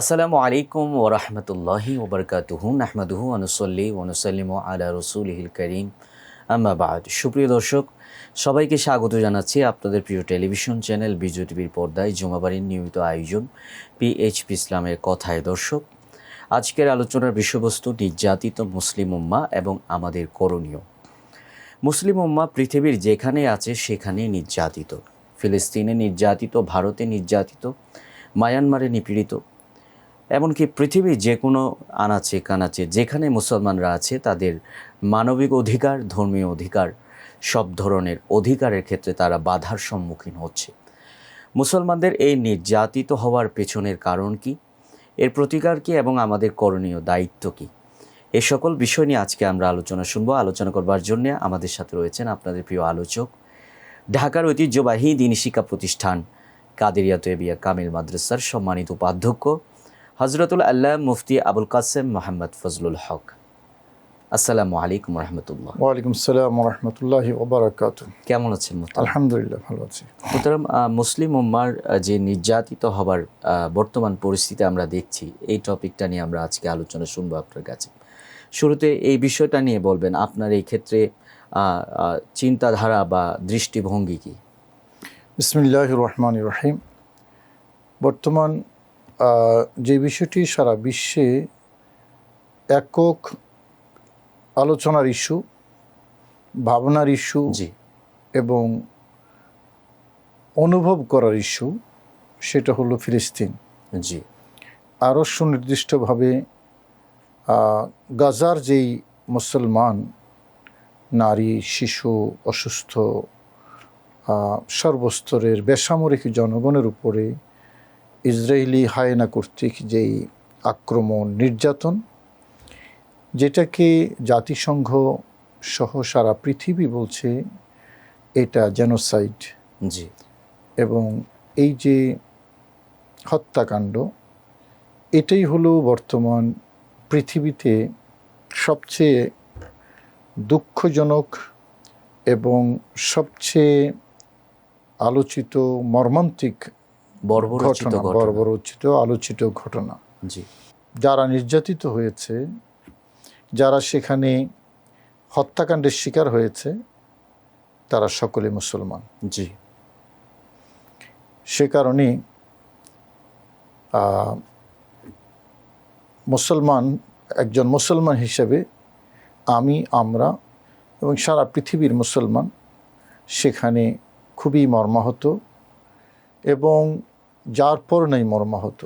আসসালামু আলাইকুম ওরহমতুল্লাহি ওবরকাতুহু নাহমাদুহু ওয়া নুসাল্লি ওয়া নুসাল্লিমু আলা রাসূলিহিল কারীম আম্মা বা'দ। সুপ্রিয় দর্শক, সবাইকে স্বাগত জানাচ্ছি আপনাদের প্রিয় টেলিভিশন চ্যানেল বিজয় টিভির পর্দায় জুমাবারের নিয়মিত আয়োজন পিএইচপি ইসলামের কথায়। দর্শক, আজকের আলোচনার বিষয়বস্তু নির্যাতিত মুসলিম উম্মাহ এবং আমাদের করণীয়। মুসলিম উম্মাহ পৃথিবীর যেখানে আছে সেখানেই নির্যাতিত। ফিলিস্তিনে নির্যাতিত, ভারতে নির্যাতিত, মায়ানমারে নিপীড়িত, এমনকি পৃথিবীর যে কোনো আনাচে কানাচে যেখানে মুসলমানরা আছে তাদের মানবিক অধিকার, ধর্মীয় অধিকার, সব ধরনের অধিকারের ক্ষেত্রে তারা বাধার সম্মুখীন হচ্ছে। মুসলমানদের এই নির্যাতিত হওয়ার পেছনের কারণ কি, এর প্রতিকার কি এবং আমাদের করণীয় দায়িত্ব কি, এ সকল বিষয় নিয়ে আজকে আমরা আলোচনা শুনবো। আলোচনা করবার জন্য আমাদের সাথে রয়েছেন আপনাদের প্রিয় আলোচক, ঢাকার ঐতিহ্যবাহী দ্বীনি শিক্ষা প্রতিষ্ঠান কাদেরিয়া তৈবিয়া কামিল মাদ্রাসার সম্মানিত উপাধ্যক্ষ হজরতুল আল্লাহ মুফতি আবুল কাসেম মোহাম্মদ ফজলুল হক। আসসালামু আলাইকুম রহমতুল্লাহ। ওয়ালাইকুম আসসালাম রহমতুল্লাহি ওয়া বারাকাতুহু। কেমন আছেন মোহতারাম? আলহামদুলিল্লাহ, ভালো আছি মোহতারাম, মুসলিম উম্মার যে নির্যাতিত হবার বর্তমান পরিস্থিতি আমরা দেখছি, এই টপিকটা নিয়ে আমরা আজকে আলোচনা শুনবো আপনার কাছে। শুরুতে এই বিষয়টা নিয়ে বলবেন, আপনার এই ক্ষেত্রে চিন্তাধারা বা দৃষ্টিভঙ্গি কি? বিসমিল্লাহির রহমানির রহিম। বর্তমান যে বিষয়টি সারা বিশ্বে একক আলোচনার ইস্যু, ভাবনার ইস্যু জি, এবং অনুভব করার ইস্যু, সেটা হলো ফিলিস্তিন। জি, আরও সুনির্দিষ্টভাবে গাজার যেই মুসলমান নারী, শিশু, অসুস্থ, সর্বস্তরের বেসামরিক জনগণের উপরে ইসরায়েলি হায়েনা কর্তৃক যেই আক্রমণ, নির্যাতন, যেটাকে জাতিসংঘ সহ সারা পৃথিবী বলছে এটা জেনোসাইড, জি, এবং এই যে হত্যাকাণ্ড, এটাই হলো বর্তমান পৃথিবীতে সবচেয়ে দুঃখজনক এবং সবচেয়ে আলোচিত মর্মান্তিক বর্বরোচিত আলোচিত ঘটনা। জি, যারা নির্যাতিত হয়েছে, যারা সেখানে হত্যাকাণ্ডের শিকার হয়েছে, তারা সকলে মুসলমান। জি, সে কারণে একজন মুসলমান হিসেবে আমরা এবং সারা পৃথিবীর মুসলমান সেখানে খুবই মর্মাহত এবং যার পর নেই মর্মাহত।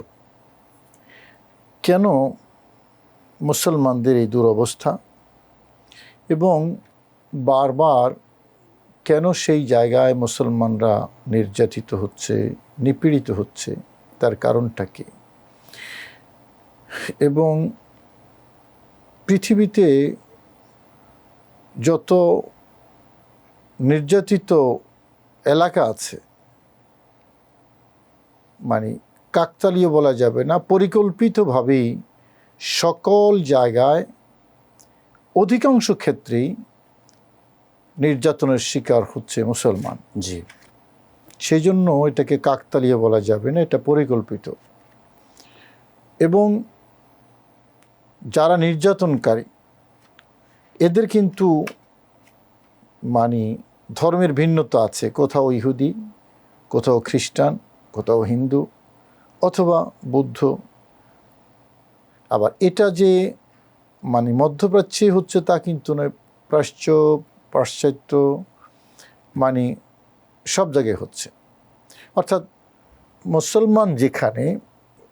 কেন মুসলমানদের এই দুরবস্থা এবং বারবার কেন সেই জায়গায় মুসলমানরা নির্যাতিত হচ্ছে, নিপীড়িত হচ্ছে, তার কারণটা কি? এবং পৃথিবীতে যত নির্যাতিত এলাকা আছে, মানে কাকতালীয় বলা যাবে না, পরিকল্পিতভাবেই সকল জায়গায় অধিকাংশ ক্ষেত্রেই নির্যাতনের শিকার হচ্ছে মুসলমান। জি, সেই জন্য এটাকে কাকতালীয় বলা যাবে না, এটা পরিকল্পিত। এবং যারা নির্যাতনকারী, এদের কিন্তু মানে ধর্মের ভিন্নতা আছে, কোথাও ইহুদি, কোথাও খ্রিস্টান, কোথাও হিন্দু অথবা বৌদ্ধ। আবার এটা যে মানে মধ্যপ্রাচ্যে হচ্ছে তা কিন্তু নয়, পাশ্চাত্য মানে সব জায়গায় হচ্ছে। অর্থাৎ মুসলমান যেখানে,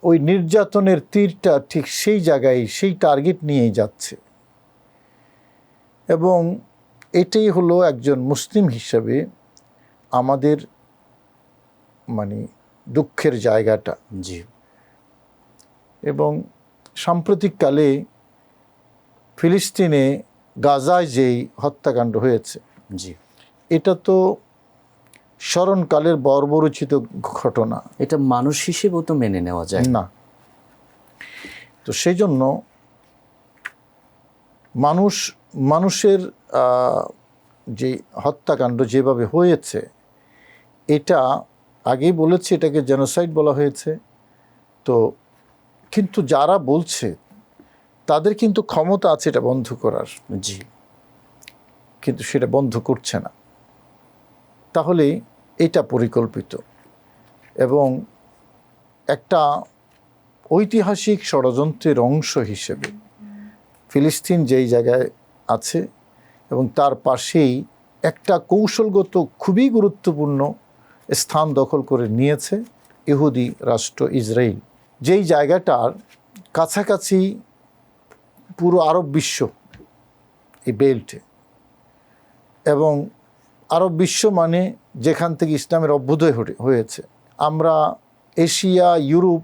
ওই নির্যাতনের তীরটা ঠিক সেই জায়গায়, সেই টার্গেট নিয়েই যাচ্ছে। এবং এটাই হলো একজন মুসলিম হিসাবে আমাদের মানে দুঃখের জায়গাটা। জি, এবং সাম্প্রতিককালে ফিলিস্তিনে গাজায় যেই হত্যাকাণ্ড হয়েছে, জি, এটা তো স্মরণকালের বর্বরোচিত ঘটনা, এটা মানুষ হিসেবেও তো মেনে নেওয়া যায় না। তো সেই জন্য মানুষের যে হত্যাকাণ্ড যেভাবে হয়েছে, এটা আগেই বলেছি, এটাকে জেনোসাইড বলা হয়েছে। তো কিন্তু যারা বলছে তাদের কিন্তু ক্ষমতা আছে এটা বন্ধ করার, জি, কিন্তু সেটা বন্ধ করছে না। তাহলে এটা পরিকল্পিত এবং একটা ঐতিহাসিক ষড়যন্ত্রের অংশ হিসেবে ফিলিস্তিন যেই জায়গায় আছে এবং তার পাশেই একটা কৌশলগত খুবই গুরুত্বপূর্ণ স্থান দখল করে নিয়েছে ইহুদি রাষ্ট্র ইসরায়েল, যেই জায়গাটার কাছাকাছি পুরো আরব বিশ্ব এই বেল্টে, এবং আরব বিশ্ব মানে যেখান থেকে ইসলামের অভ্যুদয় হয়েছে। আমরা এশিয়া, ইউরোপ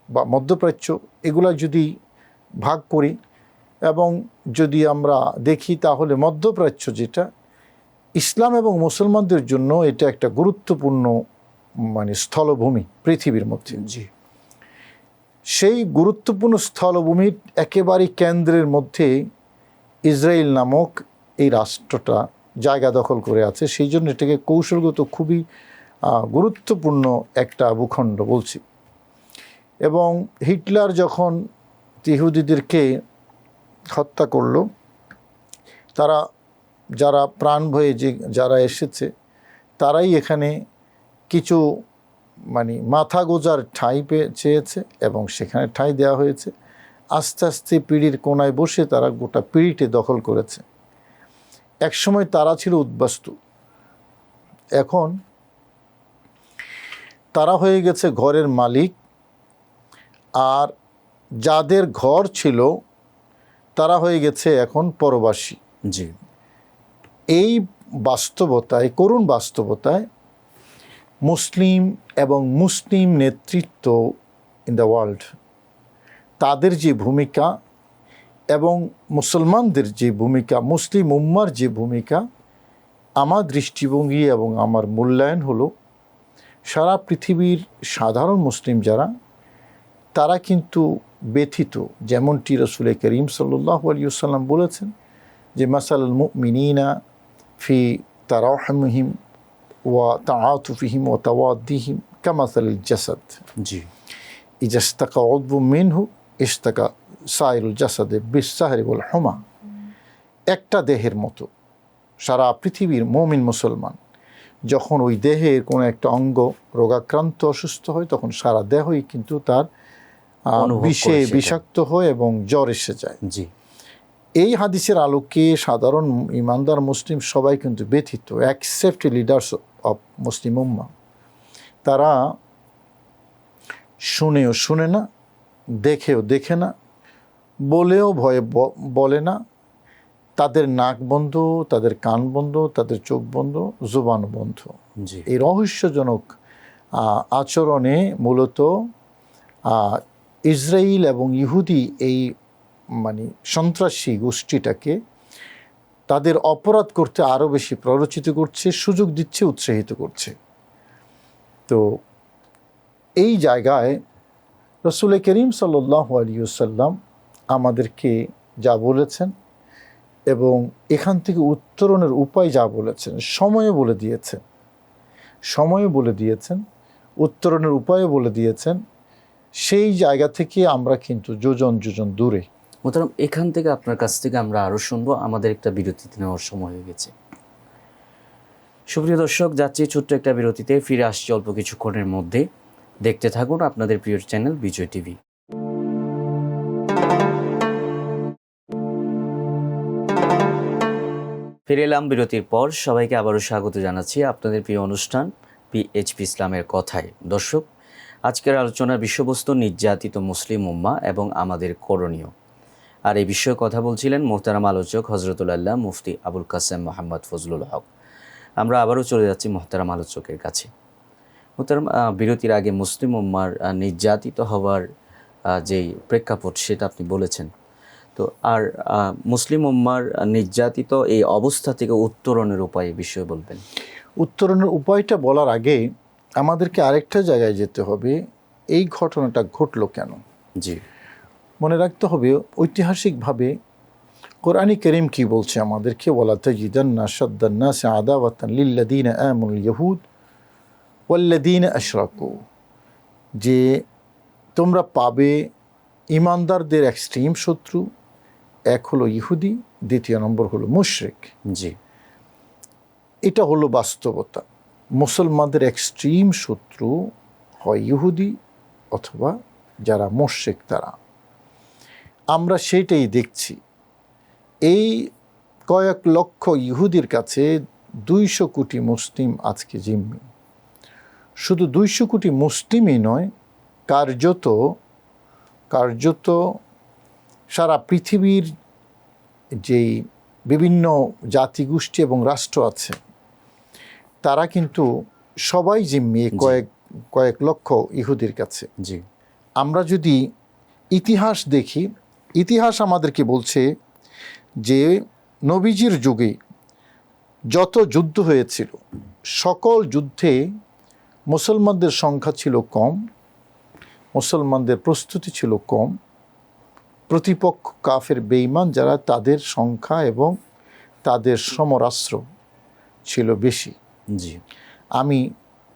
বা মধ্যপ্রাচ্য এগুলা যদি ভাগ করি এবং যদি আমরা দেখি, তাহলে মধ্যপ্রাচ্য যেটা ইসলাম এবং মুসলমানদের জন্য এটা একটা গুরুত্বপূর্ণ মানে স্থলভূমি পৃথিবীর মধ্যে। জি, সেই গুরুত্বপূর্ণ স্থলভূমির একেবারে কেন্দ্রের মধ্যে ইসরায়েল নামক এই রাষ্ট্রটা জায়গা দখল করে আছে। সেই জন্য এটাকে কৌশলগত খুবই গুরুত্বপূর্ণ একটা ভূখণ্ড বলছি। এবং হিটলার যখন ইহুদিদেরকে হত্যা করলো, তারা যারা প্রাণ ভয়ে যারা এসেছে তারাই এখানে কিছু মানে মাথা গোজার ঠাঁই চেয়েছে এবং সেখানে ঠাঁই দেওয়া হয়েছে। আস্তে আস্তে পিঁড়ির কোনায় বসে তারা গোটা পিঁড়িতে দখল করেছে। একসময় তারা ছিল উদ্বাস্তু, এখন তারা হয়ে গেছে ঘরের মালিক, আর যাদের ঘর ছিল তারা হয়ে গেছে এখন পরবাসী। জি, এই বাস্তবতায়, করুণ বাস্তবতায় মুসলিম এবং মুসলিম নেতৃত্ব ইন দ্য ওয়ার্ল্ড, তাদের যে ভূমিকা এবং মুসলমানদের যে ভূমিকা, মুসলিম উম্মার যে ভূমিকা, আমার দৃষ্টিভঙ্গি এবং আমার মূল্যায়ন হলো সারা পৃথিবীর সাধারণ মুসলিম যারা, তারা কিন্তু ব্যথিত। যেমনটি রাসূল করিম সাল্লাল্লাহু আলাইহি ওয়াসাল্লাম বলেছেন যে মাসালুল মুমিনিনা ফি তারাহুমিহিম ওয়া তাআতুফিহিম ওয়া তাওয়াদ্দিহিম কামাসালিল জাসাদ, জি, ইজা ইসতাকা উযবুম মিনহু ইসতাকা সাইরুল জাসাদে বিসসাহরি ওয়াল হুমা। একটা দেহের মতো সারা পৃথিবীর মুমিন মুসলমান, যখন ওই দেহের কোনো একটা অঙ্গ রোগাক্রান্ত অসুস্থ হয়, তখন সারা দেহই কিন্তু তার বিষে বিষাক্ত হয় এবং জ্বর এসে যায়। জি, এই হাদিসের আলোকে সাধারণ ইমানদার মুসলিম সবাই কিন্তু ব্যথিত, অ্যাকসেপ্ট লিডার্স অফ মুসলিম উম্মাহ। তারা শুনেও শুনে না, দেখেও দেখে না, বলেও ভয়ে বলে না। তাদের নাক বন্ধ, তাদের কান বন্ধ, তাদের চোখ বন্ধ, জুবান বন্ধ। জি, এই রহস্যজনক আচরণে মূলত ইসরায়েল এবং ইহুদি এই মানে সন্ত্রাসী গোষ্ঠীটাকে তাদের অপরাধ করতে আরও বেশি প্ররোচিত করছে, সুযোগ দিচ্ছে, উৎসাহিত করছে। তো এই জায়গায় রাসূল করিম সাল্লাল্লাহু আলাইহি ওয়াসাল্লাম আমাদেরকে যা বলেছেন এবং এখান থেকে উত্তরণের উপায় যা বলেছেন, সময়ে বলে দিয়েছেন, সময়ে বলে দিয়েছেন, উত্তরণের উপায়ও বলে দিয়েছেন। সেই জায়গা থেকে আমরা কিন্তু যোজন যোজন দূরে। মোহতারাম, এখান থেকে আপনার কাছ থেকে আমরা আরও শুনবো। আমাদের একটা বিরতিতে নেওয়ার সময় হয়ে গেছে। সুপ্রিয় দর্শক, যাচ্ছি ছোট্ট একটা বিরতিতে, ফিরে আসছি অল্প কিছুক্ষণের মধ্যে। দেখতে থাকুন আপনাদের প্রিয় চ্যানেল বিজয় টিভি। ফিরে এলাম বিরতির পর। সবাইকে আবারও স্বাগত জানাচ্ছি আপনাদের প্রিয় অনুষ্ঠান পিএইচপি ইসলামের কথায়। দর্শক, আজকের আলোচনার বিষয়বস্তু নির্যাতিত মুসলিম উম্মাহ এবং আমাদের করণীয়। আর এই বিষয়ে কথা বলছিলেন মোহতারাম আলোচক হজরতুল্লাহ মুফতি আবুল কাসেম মোহাম্মদ ফজলুল হক। আমরা আবারও চলে যাচ্ছি মোহতারাম আলোচকের কাছে। মোহতারাম, বিরতির আগে মুসলিম উম্মার নির্যাতিত হওয়ার যেই প্রেক্ষাপট সেটা আপনি বলেছেন। তো আর মুসলিম উম্মার নির্যাতিত এই অবস্থা থেকে উত্তরণের উপায় বিষয়ে বলবেন। উত্তরণের উপায়টা বলার আগে আমাদেরকে আরেকটা জায়গায় যেতে হবে, এই ঘটনাটা ঘটলো কেন। জি, মনে রাখতে হবে ঐতিহাসিকভাবে কোরআনী কারীম কি বলছে আমাদেরকে, ওয়ালা তাজিদান্না আশাদ্দান নাসি আদাওয়াতান লিল্লাযীনা আমানুল ইয়াহুদ ওয়াল্লাযীনা আশরাকু, যে তোমরা পাবে ইমানদারদের এক্সট্রিম শত্রু, এক হলো ইহুদি, দ্বিতীয় নম্বর হলো মুশরিক। জি এটা হলো বাস্তবতা। মুসলমানদের এক্সট্রিম শত্রু হয় ইহুদি অথবা যারা মুশরিক তারা। আমরা সেইটাই দেখছি। এই কয়েক লক্ষ ইহুদির কাছে 200 কোটি মুসলিম আজকে জিম্মি। শুধু 200 কোটি মুসলিমই নয়, কার্যত সারা পৃথিবীর যেই বিভিন্ন জাতিগোষ্ঠী এবং রাষ্ট্র আছে তারা কিন্তু সবাই জিম্মি কয়েক লক্ষ ইহুদির কাছে। জি আমরা যদি ইতিহাস দেখি, ইতিহাস আমাদেরকে বলছে যে নবীজির যুগে যত যুদ্ধ হয়েছিল সকল যুদ্ধে মুসলমানদের সংখ্যা ছিল কম, মুসলমানদের প্রস্তুতি ছিল কম, প্রতিপক্ষ কাফের বেঈমান যারা তাদের সংখ্যা এবং তাদের সমরাস্ত্র ছিল বেশি। জি আমি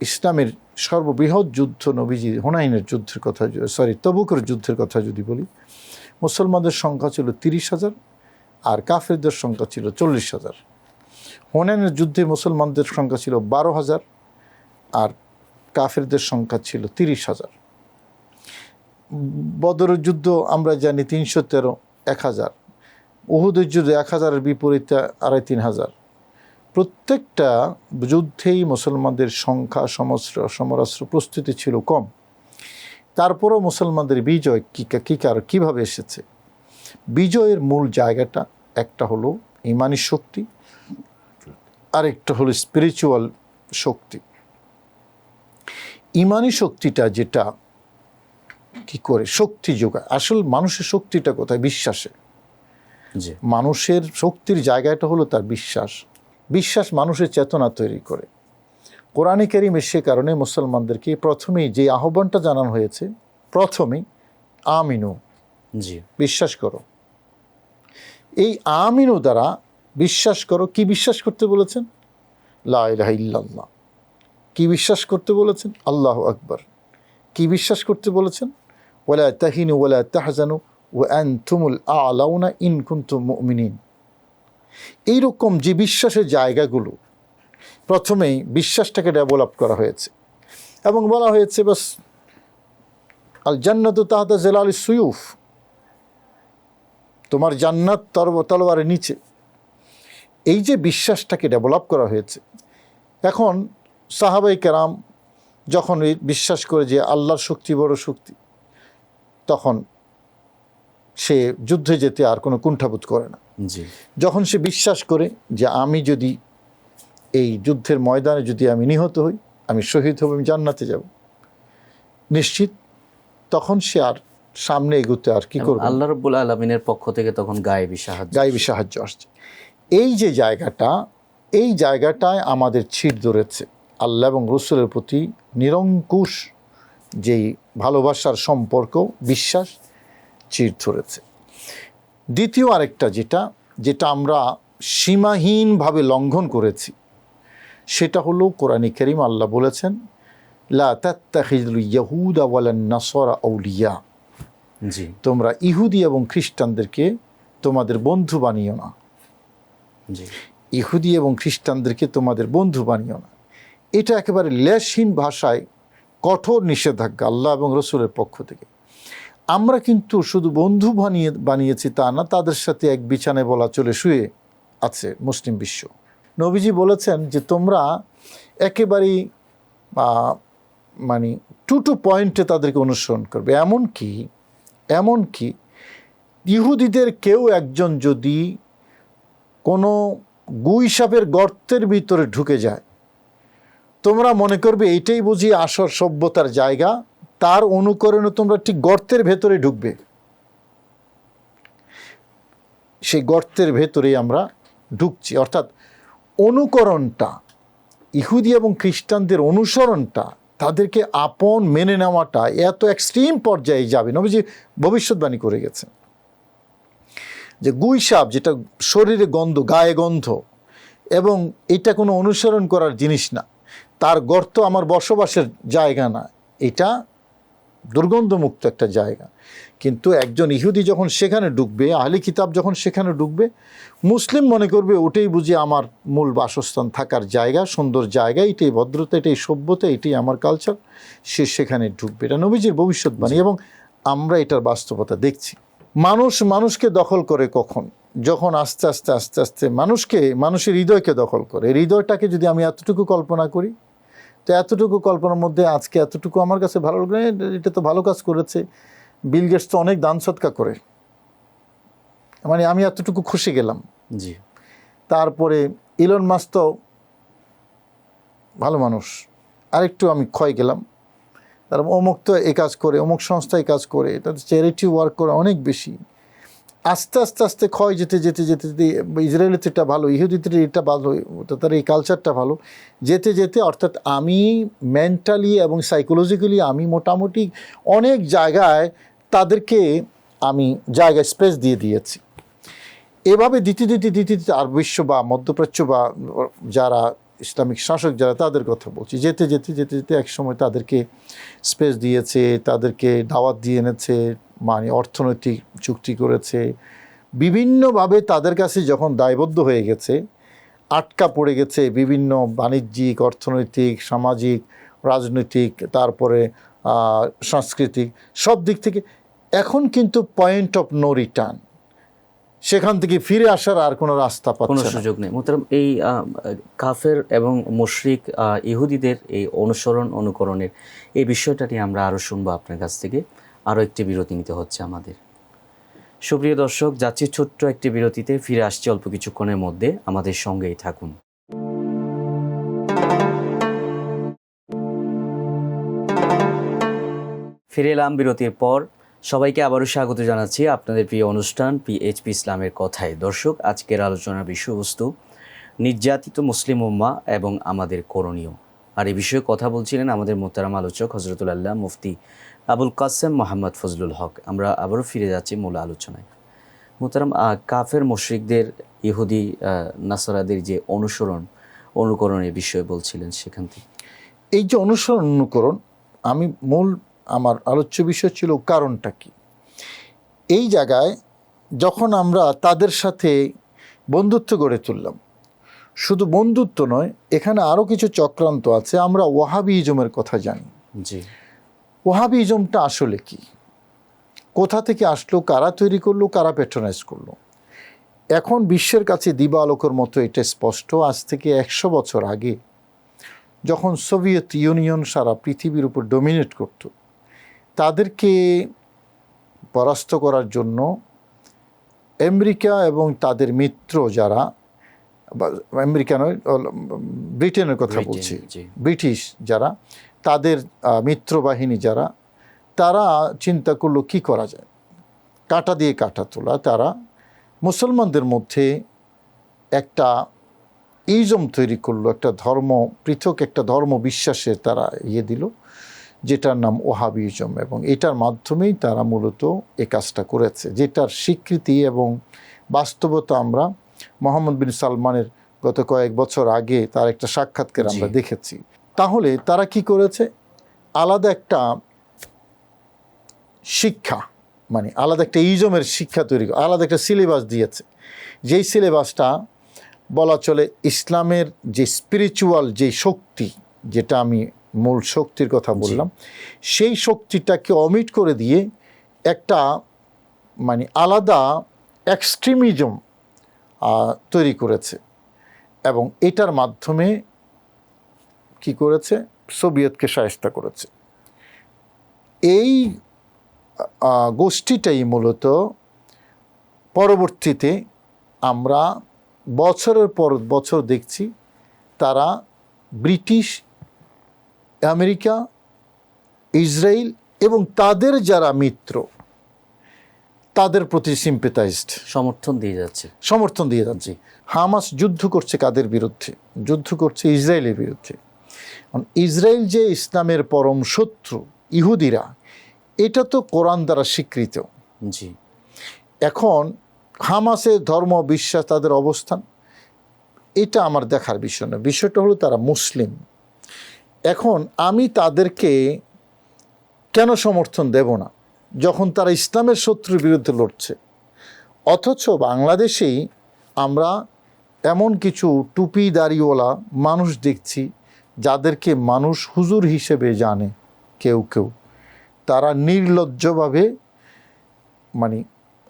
ইসলামের সর্ববৃহৎ যুদ্ধ নবীজি হুনাইনের যুদ্ধের কথা, তবুকের যুদ্ধের কথা যদি বলি, মুসলমানদের সংখ্যা ছিল 30,000 আর কাফেরদের সংখ্যা ছিল 40,000। হুনাইনের যুদ্ধে মুসলমানদের সংখ্যা ছিল 12,000 আর কাফেরদের সংখ্যা ছিল 30,000। বদরের যুদ্ধ আমরা জানি 313, 1,000। উহুদের যুদ্ধে 1,000-এর বিপরীতে 2,500-3,000। প্রত্যেকটা যুদ্ধেই মুসলমানদের সংখ্যা, সমরাস্ত্র প্রস্তুতি ছিল কম। তারপরও মুসলমানদের বিজয় কীভাবে এসেছে? বিজয়ের মূল জায়গাটা একটা হলো ইমানি শক্তি, আরেকটা হলো স্পিরিচুয়াল শক্তি। ইমানি শক্তিটা যেটা কি করে শক্তি যোগায়, আসল মানুষের শক্তিটা কোথায়? বিশ্বাসে। জি মানুষের শক্তির জায়গাটা হলো তার বিশ্বাস। বিশ্বাস মানুষের চেতনা তৈরি করে। কোরআনে কারীমে সে কারণে মুসলমানদেরকে প্রথমেই যে আহ্বানটা জানানো হয়েছে, প্রথমেই আমিনু, জি বিশ্বাস করো। এই আমিনু দ্বারা বিশ্বাস করো। কি বিশ্বাস করতে বলেছেন? লা ইলাহা ইল্লাল্লাহ। কি বিশ্বাস করতে বলেছেন? আল্লাহু আকবার। কি বিশ্বাস করতে বলেছেন? ওয়ালা তাহিনু ওয়ালা তাহজানু ওয়া আনতুমুল আ'লাউনা ইন কুনতুম মুমিনিন। এইরকম যে বিশ্বাসের জায়গাগুলো, প্রথমেই বিশ্বাসটাকে ডেভেলপ করা হয়েছে এবং বলা হয়েছে বাস আল জান্নাতু তাহতা জিলালি সুয়ুফ, তোমার জান্নাত তলোয়ারের নিচে। এই যে বিশ্বাসটাকে ডেভেলপ করা হয়েছে, এখন সাহাবায়ে কেরাম যখন বিশ্বাস করে যে আল্লাহর শক্তি বড় শক্তি, তখন সে যুদ্ধে যেতে আর কোনো কুণ্ঠাবোধ করে না। জি যখন সে বিশ্বাস করে যে আমি যদি এই যুদ্ধের ময়দানে যদি আমি নিহত হই, আমি শহীদ হব, আমি জান্নাতে যাব নিশ্চিত, তখন সে আর সামনে এগোতে আর কি করবে? আল্লাহ রাব্বুল আলামিনের পক্ষ থেকে তখন গায়েবী সাহায্য আসছে। এই যে জায়গাটা, এই জায়গাটায় আমাদের ছিট ধরেছে। আল্লাহ এবং রসুলের প্রতি নিরঙ্কুশ যেই ভালোবাসার সম্পর্ক, বিশ্বাস চির ধরেছে। দ্বিতীয় আরেকটা যেটা আমরা সীমাহীনভাবে লঙ্ঘন করেছি, সেটা হলো কোরআনে কারীম আল্লাহ বলেছেন লা তাত্তাখিযুল ইয়াহুদা ওয়ালান নাসারা আউলিয়া। জি তোমরা ইহুদি এবং খ্রিস্টানদেরকে তোমাদের বন্ধু বানিও না। জি ইহুদি এবং খ্রিস্টানদেরকে তোমাদের বন্ধু বানিও না। এটা একেবারে লেশহীন ভাষায় কঠোর নিষেধাজ্ঞা আল্লাহ এবং রসুলের পক্ষ থেকে। আমরা কিন্তু শুধু বন্ধু বানিয়েছি তা না, তাদের সাথে এক বিছানায় বলা চলে শুয়ে আছে মুসলিম বিশ্ব। নবীজি বলেছেন যে তোমরা একেবারেই মানে টু পয়েন্টে তাদেরকে অনুসরণ করবে। এমনকি ইহুদিদের কেউ একজন যদি কোনো গুই সাপের গর্তের ভিতরে ঢুকে যায়, তোমরা মনে করবে এইটাই বুঝি আসর সভ্যতার জায়গা, তার অনুকরণে তোমরা ঠিক গর্তের ভেতরে ঢুকবে। সেই গর্তের ভেতরেই আমরা ঢুকছি। অর্থাৎ অনুকরণটা, ইহুদি এবং খ্রিস্টানদের অনুসরণটা, তাদেরকে আপন মেনে নেওয়াটা এত এক্সট্রিম পর্যায়ে যাবে। নবীজি ভবিষ্যৎবাণী করে গেছেন যে গুই সাপ যেটা শরীরে গন্ধ, গায়ে গন্ধ, এবং এটা কোনো অনুসরণ করার জিনিস না, তার গর্ত আমার বসবাসের জায়গা না, এটা দুর্গন্ধমুক্ত একটা জায়গা। কিন্তু একজন ইহুদি যখন সেখানে ঢুকবে, আহলি কিতাব যখন সেখানে ঢুকবে, মুসলিম মনে করবে ওটাই বুঝি আমার মূল বাসস্থান, থাকার জায়গা, সুন্দর জায়গা, এটাই ভদ্রতা, এটাই সভ্যতা, এটাই আমার কালচার। সে সেখানে ঢুকবে। এটা নবীজির ভবিষ্যৎবাণী এবং আমরা এটার বাস্তবতা দেখছি। মানুষকে দখল করে কখন? যখন আস্তে আস্তে আস্তে আস্তে মানুষের হৃদয়কে দখল করে। হৃদয়টাকে যদি আমি এতটুকু কল্পনা করি, তো এতটুকু কল্পনার মধ্যে আজকে এতটুকু আমার কাছে ভালো লাগে, এটা তো ভালো কাজ করেছে, বিল গেটস তো অনেক দান সৎকা করে, মানে আমি এতটুকু খুশি গেলাম। জি। তারপরে ইলন মাস্ক তো ভালো মানুষ, আরেকটু আমি ক্ষয় গেলাম। তার অমুক তো এই কাজ করে, অমুক সংস্থা এই কাজ করে, এটা চ্যারিটি ওয়ার্ক করে অনেক বেশি। আস্তে আস্তে আস্তে ক্ষয় যেতে যেতে যেতে যেতে ইসরায়েলিতে এটা ভালো, ইহুদিতে এটা ভালো, তার এই কালচারটা ভালো, যেতে যেতে অর্থাৎ আমি মেন্টালি এবং সাইকোলজিক্যালি আমি মোটামুটি অনেক জায়গায় তাদেরকে আমি জায়গায় স্পেস দিয়ে দিয়েছি। এভাবে দিতে দিতে দিতে দিতে আর বিশ্ব বা মধ্যপ্রাচ্য বা যারা ইসলামিক শাসক যারা, তাদের কথা বলছি, যেতে যেতে যেতে যেতে একসময় তাদেরকে স্পেস দিয়েছে, তাদেরকে দাওয়াত দিয়ে এনেছে, মানে অর্থনৈতিক চুক্তি করেছে, বিভিন্নভাবে তাদের কাছে যখন দায়বদ্ধ হয়ে গেছে, আটকা পড়ে গেছে বিভিন্ন বাণিজ্যিক, অর্থনৈতিক, সামাজিক, রাজনৈতিক, তারপরে সাংস্কৃতিক সব দিক থেকে, এখন কিন্তু পয়েন্ট অফ নো রিটার্ন, সেখান থেকে ফিরে আসার আর কোনো রাস্তা পাচ্ছে কোনো না। সুযোগ নেই। মোহতারাম, এই কাফের এবং মুশরিক ইহুদিদের এই অনুকরণের এই বিষয়টা নিয়ে আমরা আরও শুনবো আপনার কাছ থেকে। আরও একটি বিরতি নিতে হচ্ছে আমাদের। সুপ্রিয় দর্শক, যাচ্ছি ছোট্ট একটি বিরতিতে, ফিরে আসছি অল্প কিছুক্ষণের মধ্যে, আমাদের সঙ্গেই থাকুন। ফিরে এলাম বিরতির পর। সবাইকে আবারও স্বাগত জানাচ্ছি আপনাদের প্রিয় অনুষ্ঠান পিএইচপি ইসলামের কথায়। দর্শক, আজকের আলোচনার বিষয়বস্তু নির্যাতিত মুসলিম উম্মাহ এবং আমাদের করণীয়। আর এই বিষয়ে কথা বলছিলেন আমাদের মোহতারাম আলোচক হজরতুল আল্লাহ মুফতি আবুল কাসেম মোহাম্মদ ফজলুল হক। আমরা আবারও ফিরে যাচ্ছি মূল আলোচনায়। মোহতারাম, কাফের মুশরিকদের, ইহুদি নাসারাদের যে অনুকরণের বিষয়ে বলছিলেন, সেখান থেকে এই যে অনুকরণ, আমি আমার আলোচ্য বিষয় ছিল কারণটা কি। এই জায়গায় যখন আমরা তাদের সাথে বন্ধুত্ব গড়ে তুললাম, শুধু বন্ধুত্ব নয়, এখানে আরও কিছু চক্রান্ত আছে। আমরা ওয়াহাবিজমের কথা জানি। জি। ওয়াহাবিজমটা আসলে কি, কোথা থেকে আসলো, কারা তৈরি করলো, কারা প্যাট্রোনাইজ করলো, এখন বিশ্বের কাছে দিবালোকের মতো এটা স্পষ্ট। আজ থেকে 100 বছর আগে যখন সোভিয়েত ইউনিয়ন সারা পৃথিবীর উপর ডমিনেট করত, তাদেরকে পরাস্ত করার জন্য আমেরিকা এবং তাদের মিত্র যারা, আমেরিকা নয়, ব্রিটেনের কথা বলছি, ব্রিটিশ যারা, তাদের মিত্রবাহিনী যারা, তারা চিন্তা করলো কি করা যায়, কাঁটা দিয়ে কাঁটা তোলা। তারা মুসলমানদের মধ্যে একটা ইজম তৈরি করলো, একটা পৃথক একটা ধর্ম বিশ্বাসের তারা দিল, যেটার নাম ওহাবিজম। এবং এটার মাধ্যমেই তারা মূলত এ কাজটা করেছে, যেটার স্বীকৃতি এবং বাস্তবতা আমরা মোহাম্মদ বিন সালমানের গত কয়েক বছর আগে তার একটা সাক্ষাৎকার আমরা দেখেছি। তাহলে তারা কি করেছে, আলাদা একটা শিক্ষা, মানে আলাদা একটা ইজমের শিক্ষা তৈরি, আলাদা একটা সিলেবাস দিয়েছে, যেই সিলেবাসটা বলা চলে ইসলামের যে স্পিরিচুয়াল যে শক্তি, যেটা আমি মূল শক্তির কথা বললাম, সেই শক্তিটাকে অমিট করে দিয়ে একটা মানে আলাদা এক্সট্রিমিজম তৈরি করেছে। এবং এটার মাধ্যমে কি করেছে, সোভিয়েতকে শায়েস্তা করেছে। এই গোষ্ঠীটাই মূলত পরবর্তীতে আমরা বছরের পর বছর দেখছি, তারা ব্রিটিশ, আমেরিকা, ইসরায়েল এবং তাদের যারা মিত্র, তাদের প্রতি সিম্পেথাইজড, সমর্থন দিয়ে যাচ্ছে। হামাস যুদ্ধ করছে কাদের বিরুদ্ধে? যুদ্ধ করছে ইসরায়েলের বিরুদ্ধে। ইসরায়েল যে ইসলামের পরম শত্রু, ইহুদিরা, এটা তো কোরআন দ্বারা স্বীকৃত। জি। এখন হামাসের ধর্ম বিশ্বাস, তাদের অবস্থান, এটা আমার দেখার বিষয় না। বিষয়টা হলো তারা মুসলিম। এখন আমি তাদেরকে কেন সমর্থন দেব না যখন তারা ইসলামের শত্রুর বিরুদ্ধে লড়ছে? অথচ বাংলাদেশেই আমরা এমন কিছু টুপি দাড়িওয়ালা মানুষ দেখছি যাদেরকে মানুষ হুজুর হিসেবে জানে। কেউ কেউ তারা নির্লজ্জভাবে মানে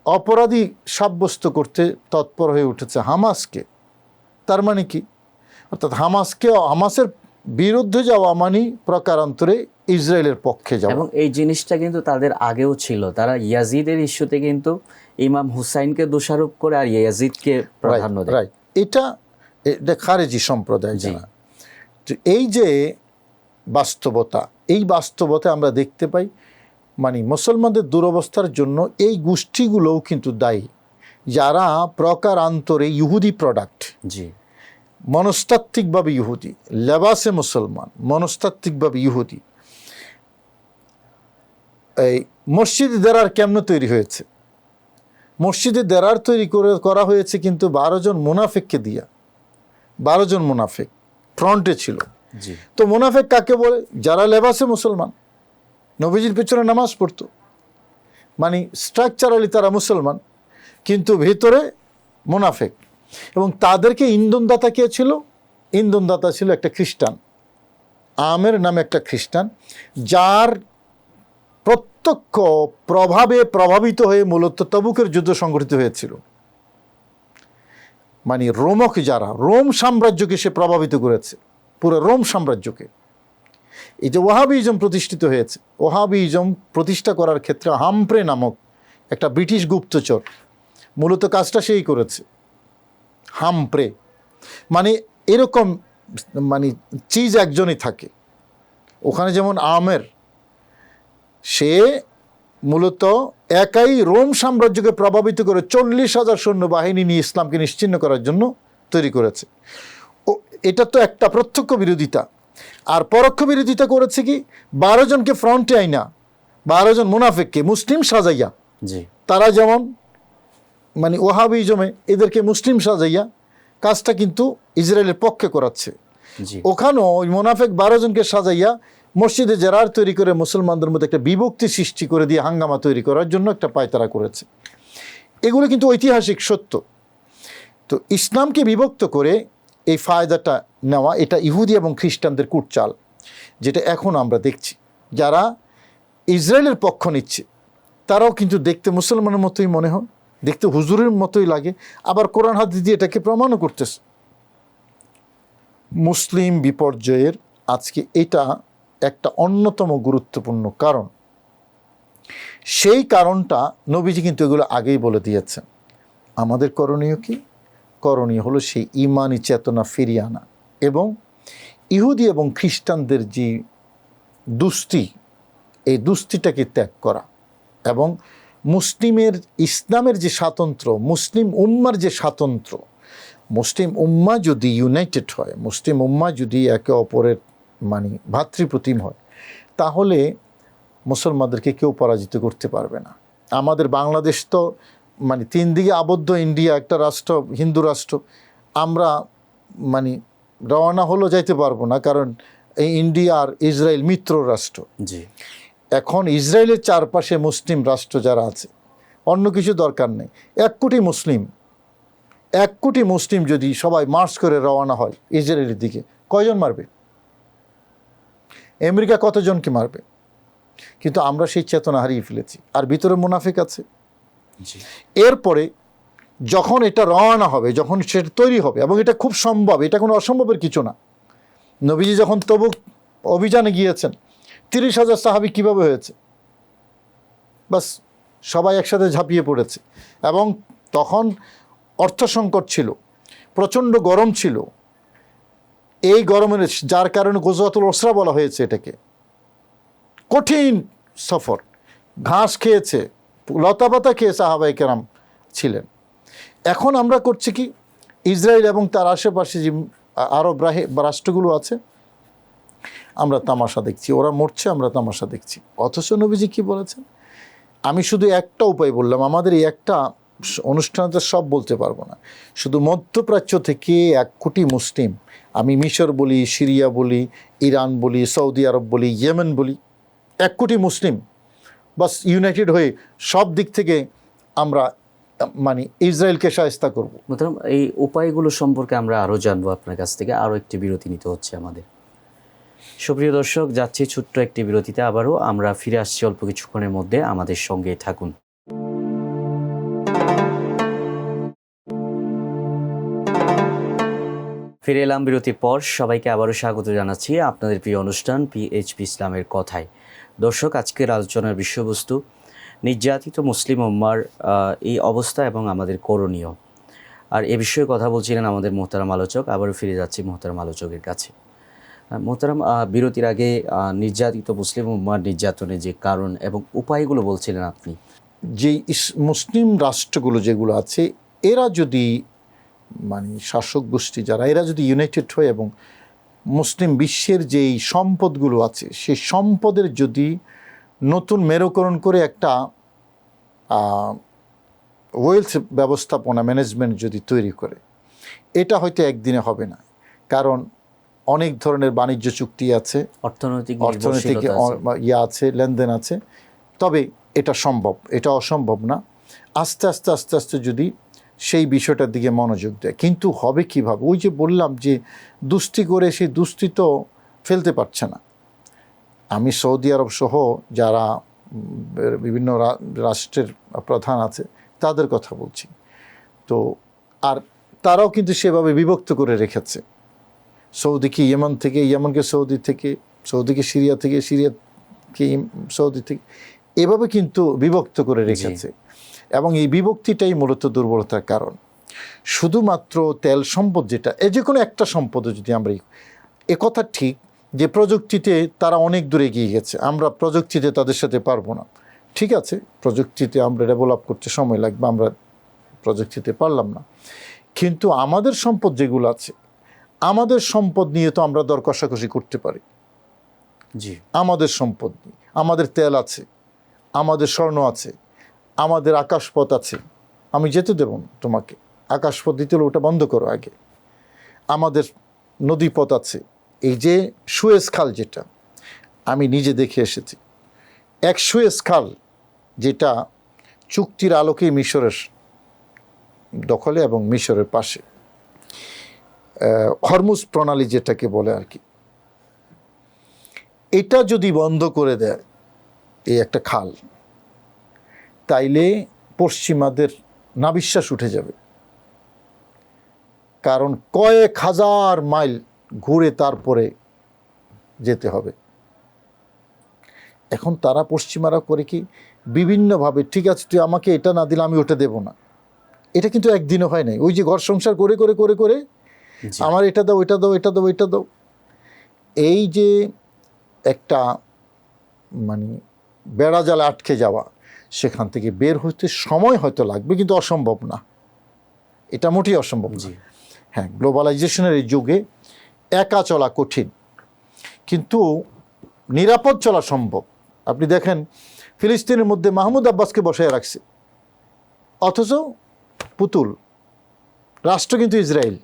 অপরাধী সাব্যস্ত করতে তৎপর হয়ে উঠেছে হামাসকে। তার মানে কি? অর্থাৎ হামাসের বিরুদ্ধে যাওয়া মানে প্রকারান্তরে ইসরায়েলের পক্ষে যাওয়া। এবং এই জিনিসটা কিন্তু তাদের আগেও ছিল। তারা ইয়াজিদের ইস্যুতে কিন্তু ইমাম হুসাইনকে দোষারোপ করে আর ইয়াজিদকে প্রাধান্য দেয়। রাইট, এটা খারেজি সম্প্রদায় জানা। এই যে বাস্তবতা, এই বাস্তবতা আমরা দেখতে পাই মানে মুসলমানদের দুরবস্থার জন্য এই গোষ্ঠীগুলোও কিন্তু দায়ী, যারা প্রকারান্তরে ইহুদি প্রোডাক্ট। জি, মনস্তাত্ত্বিকভাবে ইহুদি, লেবাসে মুসলমান, মনস্তাত্ত্বিকভাবে ইহুদি। এই মসজিদ দেরার কেমনে তৈরি হয়েছে? মসজিদে দেরার তৈরি করা হয়েছে কিন্তু 12 জন মুনাফিককে দিয়া। 12 জন মুনাফিক ফ্রন্টে ছিল। জি, তো মুনাফিক কাকে বলে? যারা লেবাসে মুসলমান, নবীজির পেছনে নামাজ পড়তো, মানে স্ট্রাকচারালি তারা মুসলমান কিন্তু ভেতরে মুনাফিক। এবং তাদেরকে ইন্ধনদাতা কে ছিল? ইন্ধনদাতা ছিল একটা খ্রিস্টান, আমের নামে একটা খ্রিস্টান, যার প্রত্যক্ষ প্রভাবে প্রভাবিত হয়ে মূলত তবুকের যুদ্ধ সংঘটিত হয়েছিল। মানে যারা রোম সাম্রাজ্যকে সে প্রভাবিত করেছে, পুরো রোম সাম্রাজ্যকে। এই যে ওয়াহাবিজম প্রতিষ্ঠিত হয়েছে, ওয়াহাবিজম প্রতিষ্ঠা করার ক্ষেত্রে হামপ্রে নামক একটা ব্রিটিশ গুপ্তচর মূলত কাজটা সেই করেছে। হামপ্রে মানে এরকম মানে চিজ একজনই থাকে ওখানে, যেমন আমের, সে মূলত একাই রোম সাম্রাজ্যকে প্রভাবিত করে 40,000 সৈন্যবাহিনী নিয়ে ইসলামকে নিশ্চিহ্ন করার জন্য তৈরি করেছে। ও এটা তো একটা প্রত্যক্ষ বিরোধিতা। আর পরোক্ষ বিরোধিতা করেছে কি? 12 জনকে ফ্রন্টে আইনা 12 জন মুনাফিককে মুসলিম সাজাইয়া। জি, তারা যেমন মানে ওয়াহাবিজমে এদেরকে মুসলিম সাজাইয়া কাজটা কিন্তু ইসরায়েলের পক্ষে করাচ্ছে। জি, ওখানেও ওই মুনাফিক 12 জনকে সাজাইয়া মসজিদে জেরার তৈরি করে মুসলমানদের মধ্যে একটা বিভক্তি সৃষ্টি করে দিয়ে হাঙ্গামা তৈরি করার জন্য একটা পায়তারা করেছে। এগুলো কিন্তু ঐতিহাসিক সত্য। তো ইসলামকে বিভক্ত করে এই ফায়দাটা নেওয়া, এটা ইহুদি এবং খ্রিস্টানদের কূটচাল, যেটা এখন আমরা দেখছি। যারা ইসরায়েলের পক্ষ নিচ্ছে তারাও কিন্তু দেখতে মুসলমানের মতোই মনে হয়, দেখতে হুজুরের মতোই লাগে, আবার কোরআন হাদিস দিয়ে এটাকে প্রমাণও করতেছে। মুসলিম বিপর্যয়ের আজকে এটা একটা অন্যতম গুরুত্বপূর্ণ কারণ। সেই কারণটা নবীজি কিন্তু এগুলো আগেই বলে দিয়েছেন। আমাদের করণীয় কি? করণীয় হলো সেই ইমানি চেতনা ফিরিয়ে আনা এবং ইহুদি এবং খ্রিস্টানদের যে দুস্তি, এই দুস্তিটাকে ত্যাগ করা এবং ইসলামের যে স্বাতন্ত্র্য, মুসলিম উম্মার যে স্বাতন্ত্র্য, মুসলিম উম্মা যদি ইউনাইটেড হয়, মুসলিম উম্মা যদি একে অপরের মানে ভাতৃপ্রতিম হয়, তাহলে মুসলমানদেরকে কেউ পরাজিত করতে পারবে না। আমাদের বাংলাদেশ তো মানে 3 দিকে আবদ্ধ, ইন্ডিয়া একটা রাষ্ট্র, হিন্দু রাষ্ট্র, আমরা মানে রওনা হলো যাইতে পারবো না, কারণ এই ইন্ডিয়া আর ইসরায়েল মিত্র রাষ্ট্র। জি, এখন ইসরায়েলের চারপাশে মুসলিম রাষ্ট্র যারা আছে, অন্য কিছু দরকার নেই। 1 কোটি মুসলিম যদি সবাই মার্চ করে রওনা হয় ইসরায়েলের দিকে, কয়জন মারবে? আমেরিকা কতজনকে মারবে? কিন্তু আমরা সেই চেতনা হারিয়ে ফেলেছি, আর ভিতরে মুনাফিক আছে। জি, এরপরে যখন এটা রওনা হবে, যখন সেটা তৈরি হবে, এবং এটা খুব সম্ভব, এটা কোনো অসম্ভবের কিছু না। নবীজি যখন তবুক অভিযানে গিয়েছেন, 30,000 সাহাবী কীভাবে হয়েছে? বাস সবাই একসাথে ঝাঁপিয়ে পড়েছে। এবং তখন অর্থ সংকট ছিল, প্রচণ্ড গরম ছিল। এই গরমের যার কারণে গজওয়াতুল উসরা বলা হয়েছে এটাকে, কঠিন সফর, ঘাস খেয়েছে, লতাপাতা খেয়ে সাহাবায়ে কেরাম ছিলেন। এখন আমরা করছি কি? ইসরায়েল এবং তার আশেপাশে যে আরব রাষ্ট্রগুলো আছে, আমরা তামাশা দেখছি, ওরা মরছে, আমরা তামাশা দেখছি। অথচ নবীজি কি বলেছেন? আমি শুধু একটা উপায় বললাম, আমাদের এই একটা অনুষ্ঠানটা সব বলতে পারবো না। শুধু মধ্যপ্রাচ্য থেকে 1 কোটি মুসলিম, আমি মিশর বলি, সিরিয়া বলি, ইরান বলি, সৌদি আরব বলি, ইয়েমেন বলি, 1 কোটি মুসলিম বাস ইউনাইটেড হয়ে সব দিক থেকে আমরা মানে ইসরায়েলকে শায়েস্তা করব। মোহতারাম, এই উপায়গুলো সম্পর্কে আমরা আরও জানবো আপনার কাছ থেকে। আরও একটি বিরতি নিতে হচ্ছে আমাদের। সুপ্রিয় দর্শক, যাচ্ছি ছোট্ট একটি বিরতিতে, আবারও আমরা ফিরে আসছি অল্প কিছুক্ষণের মধ্যে, আমাদের সঙ্গে থাকুন। ফিরে এলাম বিরতির পর। সবাইকে আবারও স্বাগত জানাচ্ছি আপনাদের প্রিয় অনুষ্ঠান পিএইচপি ইসলামের কথায়। দর্শক, আজকের আলোচনার বিষয়বস্তু নির্যাতিত মুসলিম উম্মার এই অবস্থা এবং আমাদের করণীয়। আর এ বিষয়ে কথা বলছিলেন আমাদের মোহতারাম আলোচক। আবারও ফিরে যাচ্ছি মোহতারাম আলোচকের কাছে। মোহতারাম, বিরতির আগে নির্যাতিত মুসলিম উম্মার নির্যাতনের যে কারণ এবং উপায়গুলো বলছিলেন আপনি। যে মুসলিম রাষ্ট্রগুলো যেগুলো আছে, এরা যদি মানে শাসক গোষ্ঠী যারা, এরা যদি ইউনাইটেড হয় এবং মুসলিম বিশ্বের যেই সম্পদগুলো আছে সেই সম্পদের যদি নতুন মেরুকরণ করে একটা ওয়েলথ ব্যবস্থাপনা ম্যানেজমেন্ট যদি তৈরি করে, এটা হয়তো একদিনে হবে না। কারণ অনেক ধরনের বাণিজ্য চুক্তি আছে, অর্থনৈতিক ইয়ে আছে, লেনদেন আছে। তবে এটা সম্ভব, এটা অসম্ভব না। আস্তে আস্তে আস্তে আস্তে যদি সেই বিষয়টার দিকে মনোযোগ দেয়। কিন্তু হবে কিভাবে? ওই যে বললাম যে দুস্তি করে সেই দুস্তি তো ফেলতে পারছে না। আমি সৌদি আরব সহ যারা বিভিন্ন রাষ্ট্রের প্রধান আছে তাদের কথা বলছি। তো আর তারাও কিন্তু সেভাবে বিভক্ত করে রেখেছে। সৌদিকে ইয়েমান থেকে, ইয়েমানকে সৌদি থেকে, সৌদিকে সিরিয়া থেকে, সিরিয়াকে সৌদি থেকে, এভাবে কিন্তু বিভক্ত করে রেখেছে। এবং এই বিভক্তিটাই মূলত দুর্বলতার কারণ। শুধুমাত্র তেল সম্পদ যেটা, যে কোনো একটা সম্পদও যদি আমরা, কথা ঠিক যে প্রযুক্তিতে তারা অনেক দূরে এগিয়ে গেছে, আমরা প্রযুক্তিতে তাদের সাথে পারবো না। ঠিক আছে, প্রযুক্তিতে আমরা ডেভেলপ করতে সময় লাগবে, আমরা প্রযুক্তিতে পারলাম না। কিন্তু আমাদের সম্পদ যেগুলো আছে, আমাদের সম্পদ নিয়ে তো আমরা দর কষাকষি করতে পারি। জি, আমাদের সম্পদ নিয়ে, আমাদের তেল আছে, আমাদের স্বর্ণ আছে, আমাদের আকাশপথ আছে। আমি যেতে দেব না তোমাকে, আকাশপথ দিতে হলে ওটা বন্ধ করো আগে। আমাদের নদীপথ আছে। এই যে সুয়েজ খাল, যেটা আমি নিজে দেখে এসেছি, এক সুয়েজ খাল যেটা চুক্তির আলোকে মিশরের দখলে এবং মিশরের পাশে, হরমুজ প্রণালী যেটাকে বলে আর কি, এটা যদি বন্ধ করে দেয় এই একটা খাল, তাইলে পশ্চিমাদের নাবিশ্বাস উঠে যাবে। কারণ কয়েক হাজার মাইল ঘুরে তারপরে যেতে হবে। এখন তারা পশ্চিমারা করে কি বিভিন্নভাবে, ঠিক আছে তুই আমাকে এটা না দিলে আমি ওটা দেব না। এটা কিন্তু একদিনও হয় নাই। ওই যে ঘর সংসার করে করে করে করে আমার এটা দাও, এটা দাও, এটা দাও, এটা দাও। এই যে একটা মানে বেড়া জালে আটকে যাওয়া, সেখান থেকে বের হতে সময় হয়তো লাগবে, কিন্তু অসম্ভব না। এটা মোটেই অসম্ভব না। হ্যাঁ, গ্লোবালাইজেশনের এই যুগে একা চলা কঠিন, কিন্তু নিরাপদ চলা সম্ভব। আপনি দেখেন ফিলিস্তিনের মধ্যে মাহমুদ আব্বাসকে বসায় রাখছে, অথচ পুতুল। রাষ্ট্র কিন্তু ইসরায়েল,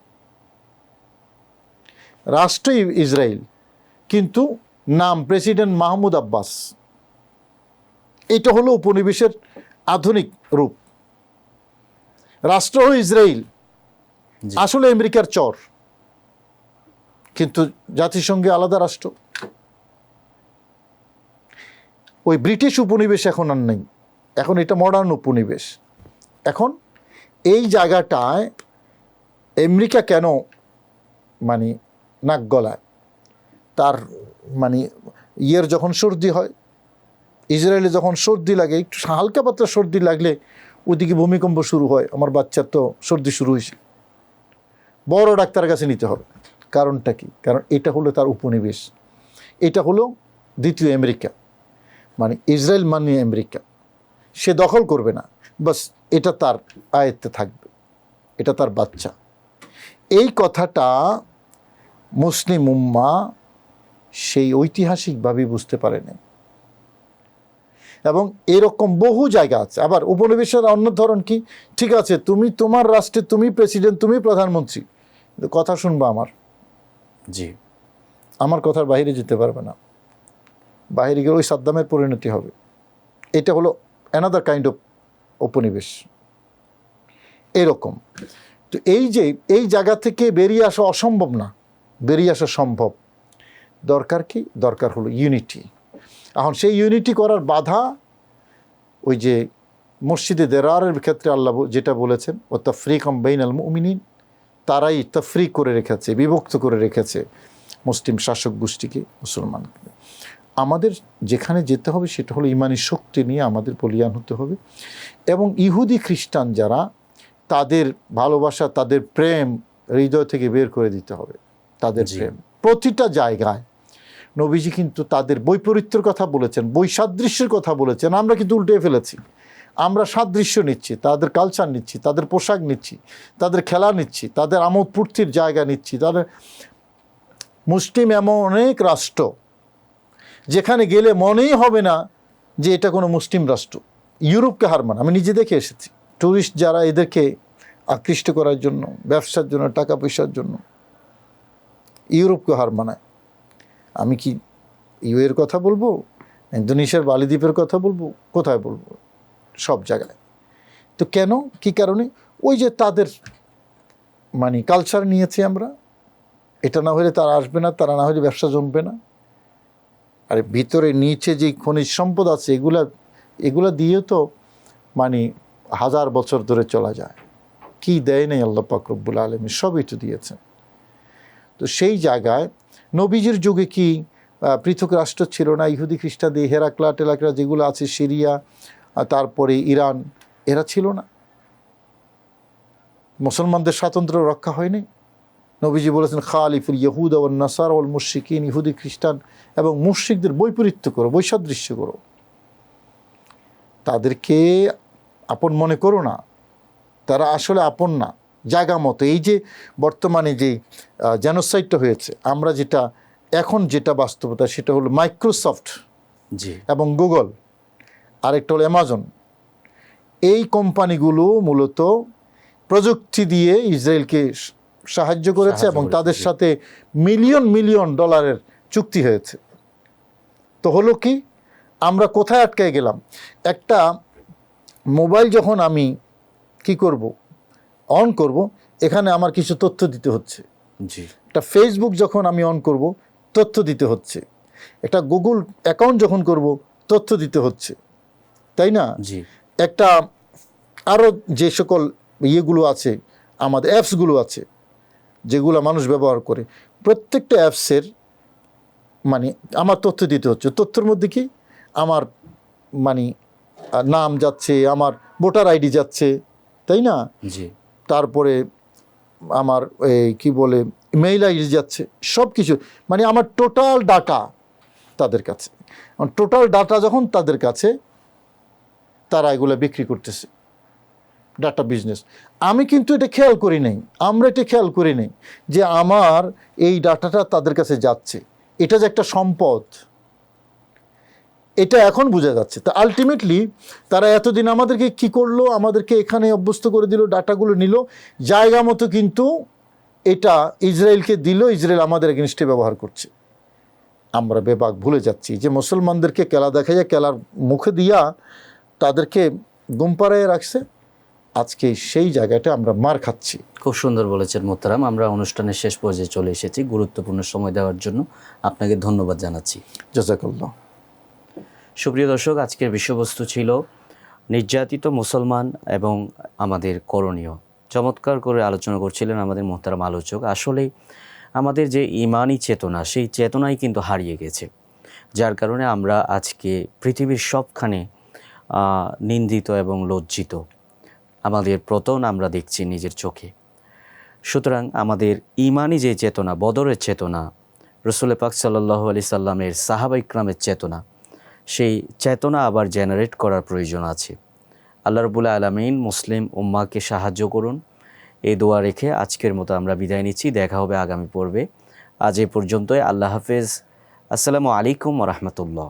রাষ্ট্রই ইসরায়েল, কিন্তু নাম প্রেসিডেন্ট মাহমুদ আব্বাস। এটা হলো উপনিবেশের আধুনিক রূপ। রাষ্ট্র ইসরায়েল, আসলে আমেরিকার চর, কিন্তু জাতিসংঘে আলাদা রাষ্ট্র। ওই ব্রিটিশ উপনিবেশ এখন আর নেই, এখন এটা মডার্ন উপনিবেশ। এখন এই জায়গাটায় আমেরিকা কেন মানে নাক গলায়? তার মানে ইয়ের যখন সর্দি হয়, ইসরায়েলে যখন সর্দি লাগে, একটু হালকা পাতলা সর্দি লাগলে ওইদিকে ভূমিকম্প শুরু হয়। আমার বাচ্চার তো সর্দি শুরু হয়েছে, বড় ডাক্তারের কাছে নিতে হবে। কারণটা কি? কারণ এটা হলো তার উপনিবেশ, এটা হলো দ্বিতীয় আমেরিকা, মানে ইসরায়েল মানে আমেরিকা। সে দখল করবে না, বাস এটা তার আয়ত্তে থাকবে, এটা তার বাচ্চা। এই কথাটা মুসলিম উম্মাহ সেই ঐতিহাসিকভাবেই বুঝতে পারে না। এবং এরকম বহু জায়গা আছে। আবার উপনিবেশের অন্য ধরন কি, ঠিক আছে তুমি তোমার রাষ্ট্রে তুমি প্রেসিডেন্ট, তুমি প্রধানমন্ত্রী, কথা শুনবা আমার, জি, আমার কথার বাইরে যেতে পারবে না। বাইরে গেলে ওই সাদ্দামের পরিণতি হবে। এটা হলো অ্যানাদার কাইন্ড অফ উপনিবেশ এরকম। তো এই জায়গা থেকে বেরিয়ে আসা অসম্ভব না, বেরিয়ে আসা সম্ভব। দরকার কি? দরকার হলো ইউনিটি। এখন সেই ইউনিটি করার বাধা ওই যে মসজিদে দেরারের ক্ষেত্রে আল্লাহ যেটা বলেছেন, ও তাফরিকাম বাইনাল মুমিনিন, তারাই তাফরিক করে রেখেছে, বিভক্ত করে রেখেছে মুসলিম শাসক গোষ্ঠীকে, মুসলমানকে। আমাদের যেখানে যেতে হবে সেটা হলো ইমানি শক্তি নিয়ে আমাদের বলীয়ান হতে হবে। এবং ইহুদি খ্রিস্টান যারা, তাদের ভালোবাসা, তাদের প্রেম হৃদয় থেকে বের করে দিতে হবে। তাদের প্রেম প্রতিটা জায়গায় নবীজি কিন্তু তাদের বৈপরীত্যের কথা বলেছেন, বৈসাদৃশ্যের কথা বলেছেন। আমরা কিন্তু উল্টে ফেলেছি। আমরা সাদৃশ্য নিচ্ছি, তাদের কালচার নিচ্ছি, তাদের পোশাক নিচ্ছি, তাদের খেলা নিচ্ছি, তাদের আমোদ ফুর্তির জায়গা নিচ্ছি। তাদের মুসলিম এমন অনেক রাষ্ট্র যেখানে গেলে মনেই হবে না যে এটা কোনো মুসলিম রাষ্ট্র। ইউরোপকে হার মানা, আমি নিজে দেখে এসেছি। ট্যুরিস্ট যারা এদেরকে আকৃষ্ট করার জন্য, ব্যবসার জন্য, টাকা পয়সার জন্য ইউরোপকে হার মানায়। আমি কি এর কথা বলবো, ইন্দোনেশিয়ার বালি দ্বীপের কথা বলবো, কোথায় বলবো? সব জায়গায়। তো কেন, কি কারণে? ওই যে তাদের মানে কালচার নিয়েছি আমরা, এটা না হলে তারা আসবে না, তারা না হলে ব্যবসা জমবে না। আর ভিতরে নিচে যে খনিজ সম্পদ আছে এগুলা দিয়ে তো মানে 1000 বছর ধরে চলা যায়। কি দেয় নাই আল্লাহ পাক রব্বুল আলামিন, সবই তো দিয়েছেন। তো সেই জায়গায় নবীজির যুগে কি পৃথক রাষ্ট্র ছিল না? ইহুদি খ্রিস্টানদের হেরাক্লা টেলাক্লা যেগুলো আছে, সিরিয়া, তারপরে ইরান, এরা ছিল না? মুসলমানদের স্বাতন্ত্র্য রক্ষা হয়নি? নবীজি বলেছেন, খালিফুল ইহুদ ওয়ান নাসারা ওয়াল মুশরিকিন, ইহুদি খ্রিস্টান এবং মুশরিকদের বৈপরীত্য করো, বৈসাদৃশ্য করো, তাদেরকে আপন মনে করো না। তারা আসলে আপন না, জায়গা মতো। এই যে বর্তমানে যে জেনোসাইডটা হয়েছে, আমরা যেটা এখন যেটা বাস্তবতা, সেটা হলো মাইক্রোসফট এবং গুগল, আরেকটা হলো অ্যামাজন। এই কোম্পানিগুলো মূলত প্রযুক্তি দিয়ে ইসরায়েলকে সাহায্য করেছে এবং তাদের সাথে মিলিয়ন মিলিয়ন ডলারের চুক্তি হয়েছে। তো হলো কি, আমরা কোথায় আটকে গেলাম? একটা মোবাইল যখন আমি কি করব, অন করব, এখানে আমার কিছু তথ্য দিতে হচ্ছে। একটা ফেসবুক যখন আমি অন করব, তথ্য দিতে হচ্ছে। একটা গুগল অ্যাকাউন্ট যখন করব, তথ্য দিতে হচ্ছে, তাই না? একটা আরও যে সকল ইয়েগুলো আছে, আমাদের অ্যাপসগুলো আছে যেগুলো মানুষ ব্যবহার করে, প্রত্যেকটা অ্যাপসের মানে আমার তথ্য দিতে হচ্ছে। তথ্যের মধ্যে কি আমার মানে নাম যাচ্ছে, আমার ভোটার আইডি যাচ্ছে, তাই না? তারপরে আমার এই কি বলে মেইল আইডি যাচ্ছে, সব কিছু, মানে আমার টোটাল ডাটা তাদের কাছে। টোটাল ডাটা যখন তাদের কাছে, তারা এগুলো বিক্রি করতেছে, ডাটা বিজনেস। আমি কিন্তু এটা খেয়াল করি নাই, আমরা এটা খেয়াল করি নাই যে আমার এই ডাটাটা তাদের কাছে যাচ্ছে, এটা যে একটা সম্পদ, এটা এখন বোঝা যাচ্ছে। তা আলটিমেটলি তারা এতদিন আমাদেরকে কি করলো, আমাদেরকে এখানে অভ্যস্ত করে দিল, ডাটাগুলো নিল জায়গা মতো, কিন্তু এটা ইসরায়েলকে দিল, ইসরায়েল আমাদের এগেনস্টে ব্যবহার করছে। আমরা বেবাক ভুলে যাচ্ছি যে মুসলমানদেরকে কেলা দেখাইয়া, কেলার মুখে দিয়া তাদেরকে গুম পাড়াইয়া রাখছে। আজকে সেই জায়গাটা আমরা মার খাচ্ছি। খুব সুন্দর বলেছেন মোহতারাম। আমরা অনুষ্ঠানের শেষ পর্যায়ে চলে এসেছি। গুরুত্বপূর্ণ সময় দেওয়ার জন্য আপনাকে ধন্যবাদ জানাচ্ছি। জাযাকাল্লাহ। সুপ্রিয় দর্শক, আজকের বিষয়বস্তু ছিল নির্যাতিত মুসলমান এবং আমাদের করণীয়। চমৎকার করে আলোচনা করছিলেন আমাদের মোহতারাম আলোচক। আসলেই আমাদের যে ইমানি চেতনা, সেই চেতনাই কিন্তু হারিয়ে গেছে, যার কারণে আমরা আজকে পৃথিবীর সবখানে নিন্দিত এবং লজ্জিত। আমাদের পতন আমরা দেখছি নিজের চোখে। সুতরাং আমাদের ইমানি যে চেতনা, বদরের চেতনা, রসুল পাক সাল্লাল্লাহু আলাইহি সাল্লামের সাহাবা ইকরামের চেতনা, সেই চেতনা আবার জেনারেট করার প্রয়োজন আছে। আল্লাহ রাব্বুল আলামিন মুসলিম উম্মাহকে সাহায্য করুন, এই দোয়া রেখে আজকের মতো আমরা বিদায় নিচ্ছি। দেখা হবে আগামী পর্বে। আজ এ পর্যন্তই। আল্লাহ হাফেজ। আসসালামু আলাইকুম ওয়া রাহমাতুল্লাহ।